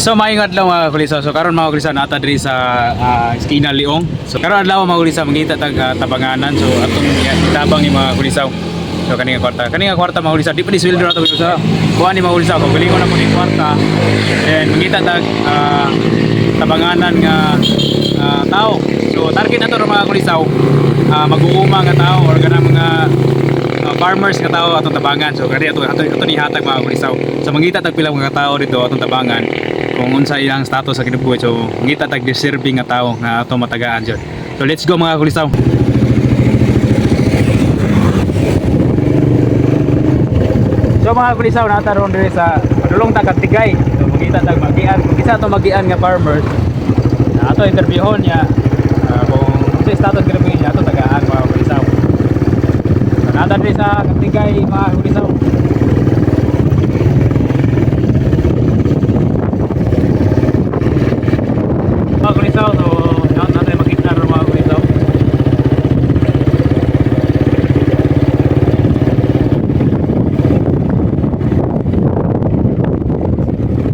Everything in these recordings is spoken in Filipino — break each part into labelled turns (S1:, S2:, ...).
S1: So maayong adlaw mga kulisa. So karon mga kulisa nata diri sa Esquina Leong. So karon adlaw mga kulisa mangita tag tabanganan. So atong tabang ni mga kulisa. So kaninga kwarta mga kulisa. Di pa disweldo na to kulisa. Kuha ni mga kulisa kung bilingon na po ni kwarta. And mangita tag tabanganan nga tao. So target nato mga kulisa. Mag-uuma nga tao or ganang mga farmers nga tao atong tabangan. So kani ato ni hatag mga kulisaw. So mangita tag pila mga tao dito atong tabangan kung unsa ilang status sa kinabuhi. So mangita tag deserving nga tao nga ato matagaan jud. So let's go mga kulisaw. So mga kulisaw nata ron diri sa padulong ta Katigay. So mangita tag magian, kung isa ato magian nga farmers. Ato interviewon niya kung sa status kinabuhi niya ato tagaan mga kulisaw. Nada diri sa Katigay mga kulisaw. Mga kulisaw, so natin makita rin mga kulisaw.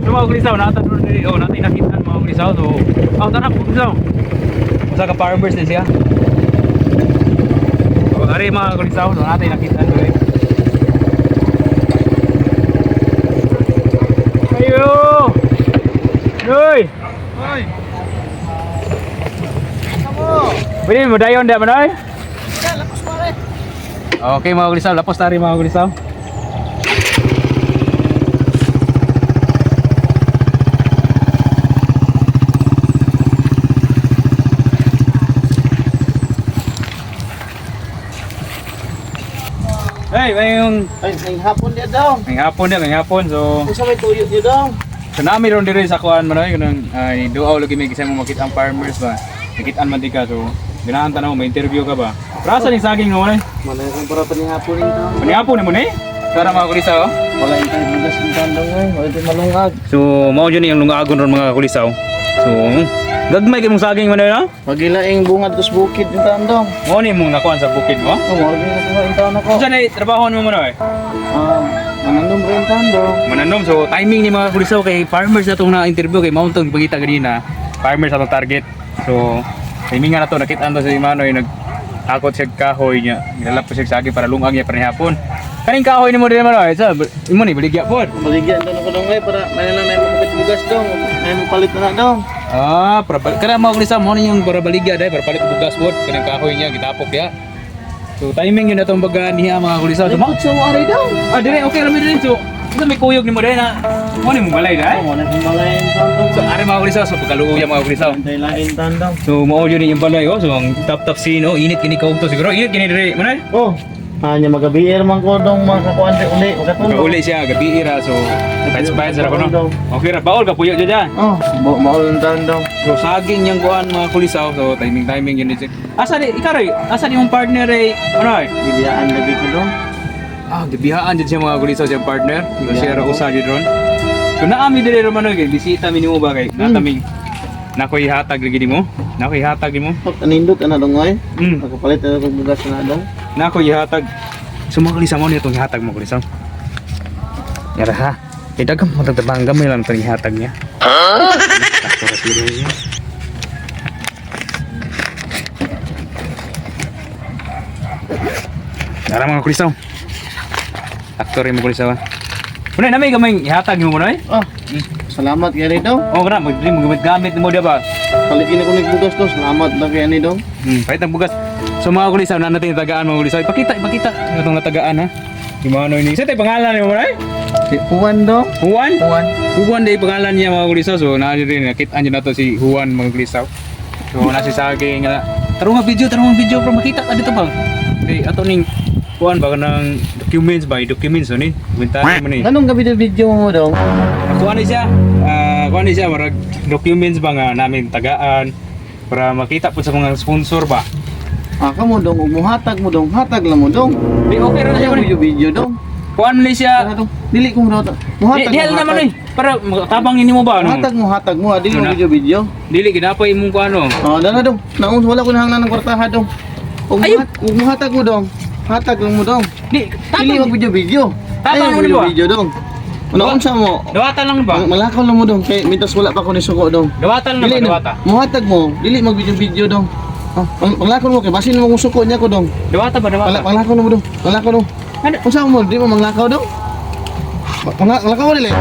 S1: So mga kulisaw, natin nakita mga kulisaw. So, tara kulisaw. Masa ka farmers din siya. Ari mga kulisaw, so natin nakita rin. Ayo! Noy!
S2: Hoy!
S1: Pwede mo dayon da manoy?
S2: Lapos pare!
S1: Okay mga kulisaw, lapos tari mga kulisaw. Hey, may
S2: hapon niya daw.
S1: may hapon. So,
S2: Kung sa may tuyo niya daw.
S1: nami ron diri sa kuan manoy kanang ay duaw lagi may kisay mo makita ang farmers ba. Nakitaan man di ka so ganahan ta na mo may interview ka ba. Rasa ni saging mo manoy.
S2: Malay kong para panihapon rin daw.
S1: Panihapon mo ni? Tara mga kulisaw.
S2: Wala yung tayo bugas ng tandang ngayon. Wala yung malungag.
S1: So, mao yun yung lungagon ron mga kulisaw. So, gagmay kay mong saging manoy na?
S2: Magilaing bungad dos bukid yung tandang.
S1: Mao ni mong nakuan sa bukid mo.
S2: Mawagin na kung yung tandang ko.
S1: Unsa na trabaho mo manoy?
S2: Manandong rin tandang.
S1: Mananom, so timing ni mga kulisaw kay farmers na itong na-interview kay Mountong pagkita kanina. Farmers atong target. So, timing nga na to, nakita to sa Imanoy, nag-akot siya kahoy niya. Nilalap po siya sa akin para lungang niya panihapon. Kaning kahoy ni mo din Manoy, sa imo ni baligya po.
S2: Maligyan daw ko daw ngayon para may na may makapit bugas daw. May mapalit na daw.
S1: Para mga kulisaw mo yung para baligya dahil para palit bugas po. Kaning kahoy niya, gitapok ya. So, timing yun na itong baga niya mga kulisaw. So,
S2: Likod sa wari daw.
S1: dire, okay lang din. So, may kuyog ni mo din na. Mo ni mo balay dahil.
S2: Wala yung malay yung tandang.
S1: So, ari mga kulisaw, so pagkaluuya mga kulisaw.
S2: Antay lang yung tandang.
S1: So mao yun yung balay oh. So ang top scene oh, init kini kaugto siguro. Init kini dire, manay.
S2: Oh, hanya magabiir man ko dong mga kakuan uli.
S1: Uli siya gabi ira so bayad sa ko no. Okay ra baol ka puyo dyan.
S2: Oh, maul yung tandang.
S1: So saging yang kuan mga kulisaw. So timing yun din. Asa di ikaroy? Asa di mong partner ay ano ay?
S2: Bibiyaan lagi ko dong.
S1: Gibihaan din siya mga kulisaw siya partner. So siya ra usa di ron. So naami dire ro manoy kay bisita minimo ba kay nataming nakoy hatag lagi mo. Nakoy hatag mo.
S2: Pag anindot ana dong ay.
S1: Mm.
S2: Nakapalit na ko bugas na dong.
S1: Nakoy hatag. So mga kulisaw mo nitong hatag mo kulisaw. Yara ha. Idagam mo tagtabang gamay lang itong hatag niya. Para sila niya. Yara mga kulisaw. Aktor yung mga kulisaw ha. Muna na may gamay ihatag mo muna eh.
S2: Oh, salamat kay ani dong.
S1: Oo na, gamit mo dia ba?
S2: Palitin ako ng bugas to. Salamat na kay ani dong.
S1: Pahit ang bugas. So mga kulisaw, na natin yung tagaan mga kulisaw. Ipakita. Itong natagaan ha. Yung mga ano ini. Sa tayo pangalan mo muna eh?
S2: Si Juan dong.
S1: Juan?
S2: Juan.
S1: Juan day pangalan niya mga kulisaw. So naanin rin, nakita niyo na to si Juan mga kulisaw. So nasi saging nga. Tarong video bro, makita ka dito ba? Di ato ning Juan ba kanang documents so ni. Bentahan mo ni.
S2: Anong gabi na video mo dong?
S1: Kuha ni siya marag documents ba nga namin tagaan para makita po sa mga sponsor ba.
S2: Kamo dong, ug muhatag mo dong. Hatag lang mo dong.
S1: Di okay ra na siya
S2: Ano video dong?
S1: kuha ni siya.
S2: Dili ko mo daw. Muhatag.
S1: Dihal naman eh. Para tabang ini mo ba ano?
S2: Hatag mo. Dili mo
S1: Ano?
S2: video.
S1: Dili ginapay imong kuano.
S2: Dala dong. Naun wala ko nahanglan ng kwartaha dong. Ug muhatag mo dong. Hatag lang mo dong.
S1: Di
S2: Dili
S1: tabang
S2: mo video.
S1: Tabang
S2: Ayaw
S1: mo ni ba?
S2: video dong. Ano unsa mo?
S1: Dawata lang ba?
S2: Malakaw lang mo dong kay mitas wala pa ko ni suko dong.
S1: Dawata lang
S2: Dili
S1: ba? Dawata.
S2: Muhatag mo, dili mag video dong. Manglakaw mo kay basin mo kung suko niya ko dong.
S1: Dawata ba? Dawata.
S2: Manglakaw mo dong. Manglakaw dong.
S1: Ano?
S2: Unsa mo? Di mo manglakaw dong? Manglakaw mo dili.